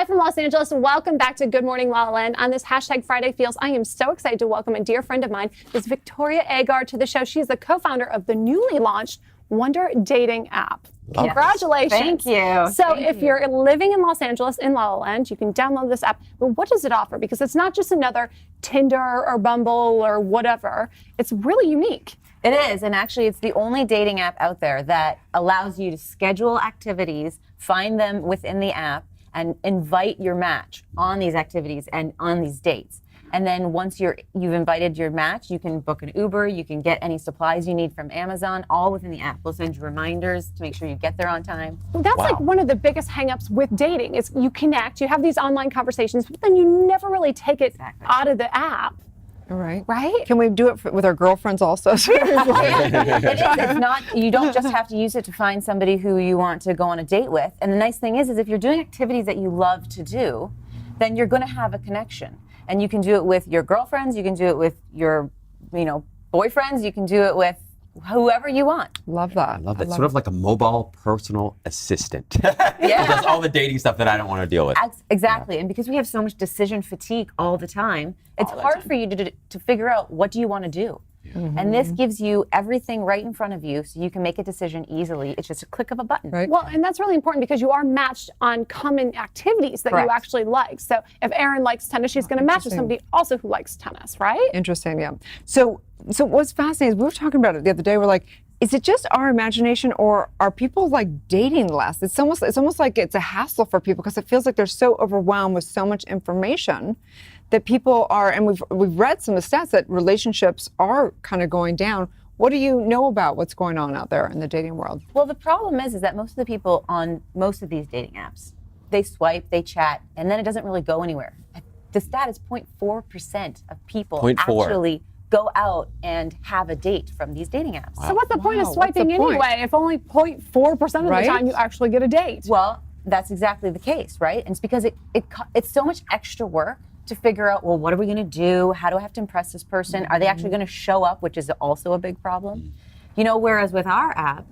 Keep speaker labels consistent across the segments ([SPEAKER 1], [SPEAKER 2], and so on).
[SPEAKER 1] Live from Los Angeles, welcome back to Good Morning La La Land. On this hashtag Friday Feels, I am so excited to welcome a dear friend of mine, Ms. Victoria Agar, to the show. She's the co-founder of the newly launched Wonder dating app. Congratulations.
[SPEAKER 2] Thank you.
[SPEAKER 1] So if you're living in Los Angeles in La La Land, you can download this app. But what does it offer? Because it's not just another Tinder or Bumble or whatever. It's really unique.
[SPEAKER 2] It is, and actually it's the only dating app out there that allows you to schedule activities, find them within the app, and invite your match on these activities and on these dates. And then once you've invited your match, you can book an Uber, you can get any supplies you need from Amazon, all within the app. We'll send you reminders to make sure you get there on time.
[SPEAKER 1] Well, that's like one of the biggest hangups with dating is you connect, you have these online conversations, but then you never really take it out of the app.
[SPEAKER 3] All right.
[SPEAKER 1] Right?
[SPEAKER 3] Can we do it with our girlfriends also?
[SPEAKER 2] It is. It's not, you don't just have to use it to find somebody who you want to go on a date with. And the nice thing is if you're doing activities that you love to do, then you're going to have a connection. And you can do it with your girlfriends, you can do it with your, boyfriends, you can do it with whoever you want.
[SPEAKER 3] Love that.
[SPEAKER 4] I love that. Sort of like a mobile personal assistant.
[SPEAKER 2] Yeah.
[SPEAKER 4] That's all the dating stuff that I don't want to deal with.
[SPEAKER 2] Exactly. Yeah. And because we have so much decision fatigue all the time, it's hard for you to figure out what do you want to do. Mm-hmm. And this gives you everything right in front of you so you can make a decision easily. It's just a click of a button.
[SPEAKER 3] Right.
[SPEAKER 1] Well, and that's really important because you are matched on common activities that you actually like. So if Erin likes tennis, she's going to match with somebody also who likes tennis, right?
[SPEAKER 3] Interesting, yeah. So what's fascinating is we were talking about it the other day. We're like, is it just our imagination or are people like dating less? It's almost like it's a hassle for people because it feels like they're so overwhelmed with so much information that people are, and we've read some of the stats that relationships are kind of going down. What do you know about what's going on out there in the dating world?
[SPEAKER 2] Well, the problem is that most of the people on most of these dating apps, they swipe, they chat, and then it doesn't really go anywhere. The stat is 0.4% of people actually go out and have a date from these dating apps.
[SPEAKER 1] So what's the point of swiping anyway if only 0.4% of the time you actually get a date?
[SPEAKER 2] Well, that's exactly the case, right? And it's because it's so much extra work to figure out, well, what are we going to do? How do I have to impress this person? Mm-hmm. Are they actually going to show up, which is also a big problem? Whereas with our app,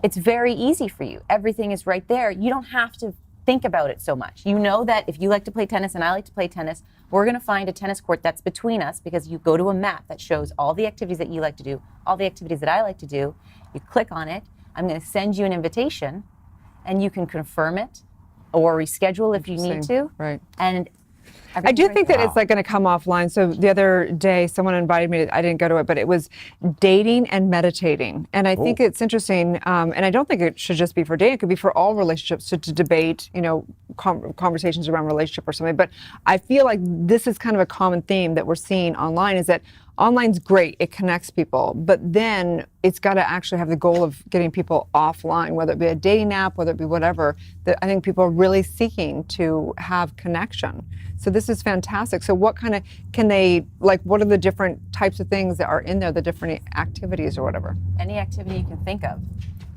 [SPEAKER 2] it's very easy for you. Everything is right there. You don't have to think about it so much. You know that if you like to play tennis and I like to play tennis, we're going to find a tennis court that's between us because you go to a map that shows all the activities that you like to do, all the activities that I like to do. You click on it. I'm going to send you an invitation and you can confirm it or reschedule if you need to.
[SPEAKER 3] Right.
[SPEAKER 2] And
[SPEAKER 3] I do think that it's like going to come offline. So the other day, someone invited me. I didn't go to it, but it was dating and meditating. And I think it's interesting. And I don't think it should just be for dating. It could be for all relationships to debate, conversations around relationship or something. But I feel like this is kind of a common theme that we're seeing online is that online's great. It connects people. But then it's got to actually have the goal of getting people offline, whether it be a dating app, whether it be whatever. I think people are really seeking to have connection. So this is fantastic. So what kind of, what are the different types of things that are in there, the different activities or whatever?
[SPEAKER 2] Any activity you can think of.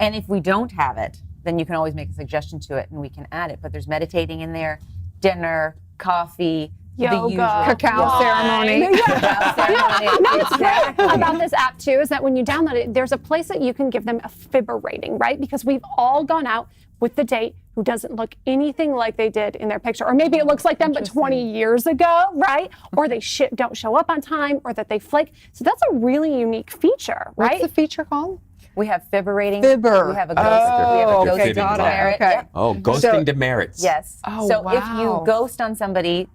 [SPEAKER 2] And if we don't have it, then you can always make a suggestion to it and we can add it. But there's meditating in there, dinner, coffee,
[SPEAKER 1] yoga,
[SPEAKER 3] cacao ceremony.
[SPEAKER 1] What's great about this app too is that when you download it, there's a place that you can give them a fibber rating, right? Because we've all gone out with the date who doesn't look anything like they did in their picture. Or maybe it looks like them, but 20 years ago, right? Or they don't show up on time, or that they flake. So that's a really unique feature, right?
[SPEAKER 3] What's the feature called?
[SPEAKER 2] We have fibber rating.
[SPEAKER 3] Fibber.
[SPEAKER 2] We have a ghosting demerit.
[SPEAKER 3] Okay.
[SPEAKER 2] Yep.
[SPEAKER 4] Oh, ghosting demerits.
[SPEAKER 2] Yes.
[SPEAKER 3] Oh,
[SPEAKER 2] so
[SPEAKER 3] wow.
[SPEAKER 2] if you ghost on somebody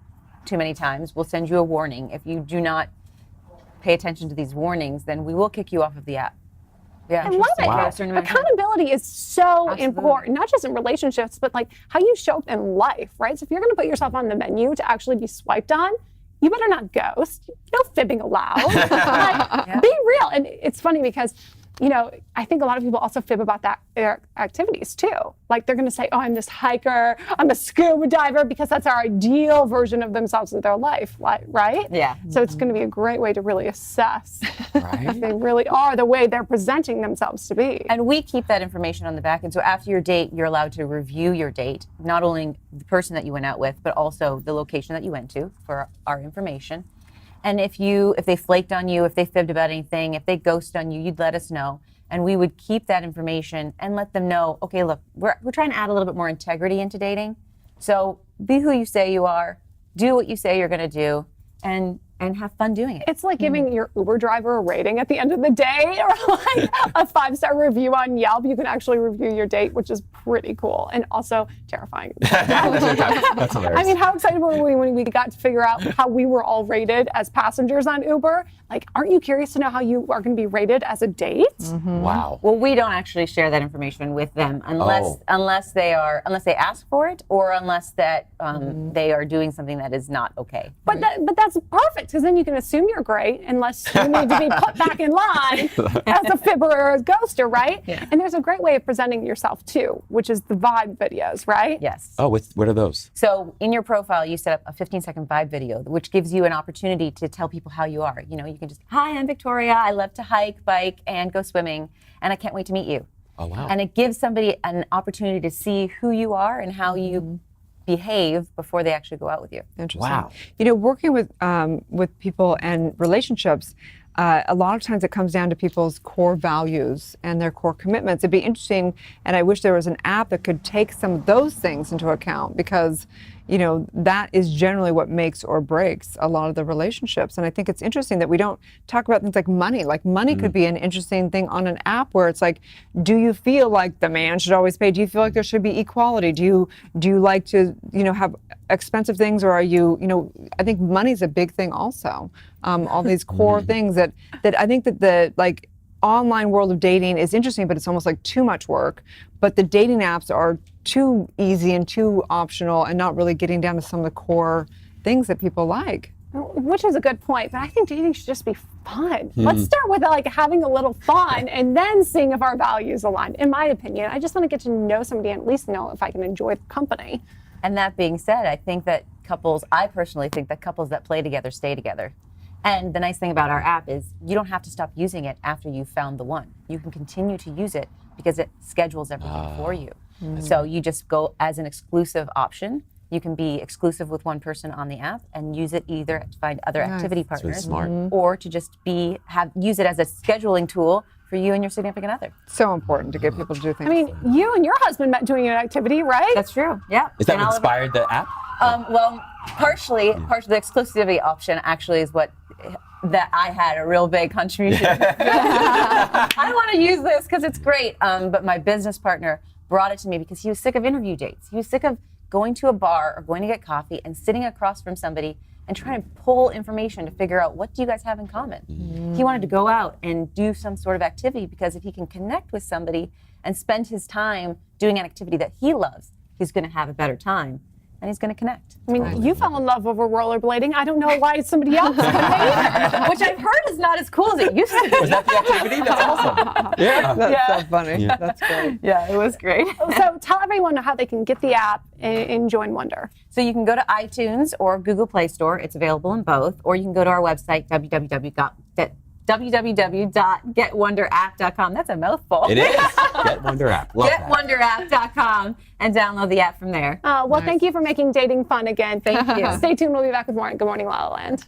[SPEAKER 2] too many times, we'll send you a warning. If you do not pay attention to these warnings, then we will kick you off of the app. Yeah,
[SPEAKER 1] I love it.
[SPEAKER 4] Wow.
[SPEAKER 1] Accountability is so important, not just in relationships, but like how you show up in life, right? So if you're going to put yourself on the menu to actually be swiped on, you better not ghost. No fibbing allowed. Be real. And it's funny because, I think a lot of people also fib about their activities too. Like they're going to say, oh, I'm this hiker, I'm a scuba diver, because that's our ideal version of themselves in their life, right?
[SPEAKER 2] Yeah.
[SPEAKER 1] So it's going to be a great way to really assess if they really are the way they're presenting themselves to be.
[SPEAKER 2] And we keep that information on the back end. So after your date, you're allowed to review your date, not only the person that you went out with, but also the location that you went to for our information. And if they flaked on you, if they fibbed about anything, if they ghosted on you, you'd let us know. And we would keep that information and let them know, okay, look, we're trying to add a little bit more integrity into dating. So be who you say you are, do what you say you're going to do, and have fun doing it.
[SPEAKER 1] It's like giving your Uber driver a rating at the end of the day, or like a 5-star review on Yelp. You can actually review your date, which is pretty cool and also terrifying.
[SPEAKER 4] That's hilarious.
[SPEAKER 1] I mean, how excited were we when we got to figure out how we were all rated as passengers on Uber? Like, aren't you curious to know how you are going to be rated as a date?
[SPEAKER 4] Wow.
[SPEAKER 2] Well, we don't actually share that information with them unless they ask for it, or unless that they are doing something that is not okay.
[SPEAKER 1] But that's perfect, because then you can assume you're great unless you need to be put back in line as a fibber or a ghoster, right?
[SPEAKER 2] Yeah.
[SPEAKER 1] And there's a great way of presenting yourself too, which is the vibe videos, right?
[SPEAKER 2] Yes.
[SPEAKER 4] Oh, what are those?
[SPEAKER 2] So in your profile, you set up a 15-second vibe video, which gives you an opportunity to tell people how you are. You know, you can just, hi, I'm Victoria. I love to hike, bike, and go swimming, and I can't wait to meet you.
[SPEAKER 4] Oh, wow.
[SPEAKER 2] And it gives somebody an opportunity to see who you are and how you behave before they actually go out with you.
[SPEAKER 3] Interesting.
[SPEAKER 4] Wow.
[SPEAKER 3] You know, working with people and relationships, a lot of times it comes down to people's core values and their core commitments. It'd be interesting, and I wish there was an app that could take some of those things into account, because, you know, that is generally what makes or breaks a lot of the relationships. And I think it's interesting that we don't talk about things like money. Like, money could be an interesting thing on an app where it's like, do you feel like the man should always pay? Do you feel like there should be equality? Do you like to, you know, have expensive things, or are you, you know, I think money's a big thing also. All these core things that I think that the, like, online world of dating is interesting, but it's almost like too much work. But the dating apps are too easy and too optional, and not really getting down to some of the core things that people like.
[SPEAKER 1] Which is a good point, but I think dating should just be fun. Let's start with like having a little fun and then seeing if our values align. In my opinion, I just want to get to know somebody and at least know if I can enjoy the company.
[SPEAKER 2] And that being said, I personally think that couples that play together stay together. And the nice thing about our app is you don't have to stop using it after you've found the one. You can continue to use it because it schedules everything for you. So you just go as an exclusive option. You can be exclusive with one person on the app and use it either to find other activity
[SPEAKER 4] That's really
[SPEAKER 2] partners,
[SPEAKER 4] smart.
[SPEAKER 2] or to just use it as a scheduling tool for you and your significant other.
[SPEAKER 3] So important to get people to do things.
[SPEAKER 1] I mean, you and your husband met doing an activity, right?
[SPEAKER 2] That's true. Yeah.
[SPEAKER 4] Is that
[SPEAKER 2] And
[SPEAKER 4] what
[SPEAKER 2] all of it-
[SPEAKER 4] inspired the app?
[SPEAKER 2] Well, partially the exclusivity option actually is what that I had a real big contribution. I want to use this because it's great. But my business partner brought it to me because he was sick of interview dates. He was sick of going to a bar or going to get coffee and sitting across from somebody and trying to pull information to figure out, what do you guys have in common? He wanted to go out and do some sort of activity, because if he can connect with somebody and spend his time doing an activity that he loves, he's going to have a better time. And he's going to connect.
[SPEAKER 1] I mean, you fell in love over rollerblading. I don't know why somebody else couldn't either.
[SPEAKER 2] Which I've heard is not as cool as it used to be.
[SPEAKER 4] Was that the activity? That's awesome. Yeah.
[SPEAKER 3] That's so funny.
[SPEAKER 4] Yeah.
[SPEAKER 3] That's great.
[SPEAKER 2] Yeah, it was great.
[SPEAKER 1] So tell everyone how they can get the app and join Wonder.
[SPEAKER 2] So you can go to iTunes or Google Play Store. It's available in both. Or you can go to our website, www.getwonderapp.com. That's a mouthful.
[SPEAKER 4] It is. Get Wonder app. Love that.
[SPEAKER 2] Getwonderapp.com and download the app from there.
[SPEAKER 1] Well, thank you for making dating fun again.
[SPEAKER 2] Thank you.
[SPEAKER 1] Stay tuned. We'll be back with more. Good Morning, La La Land.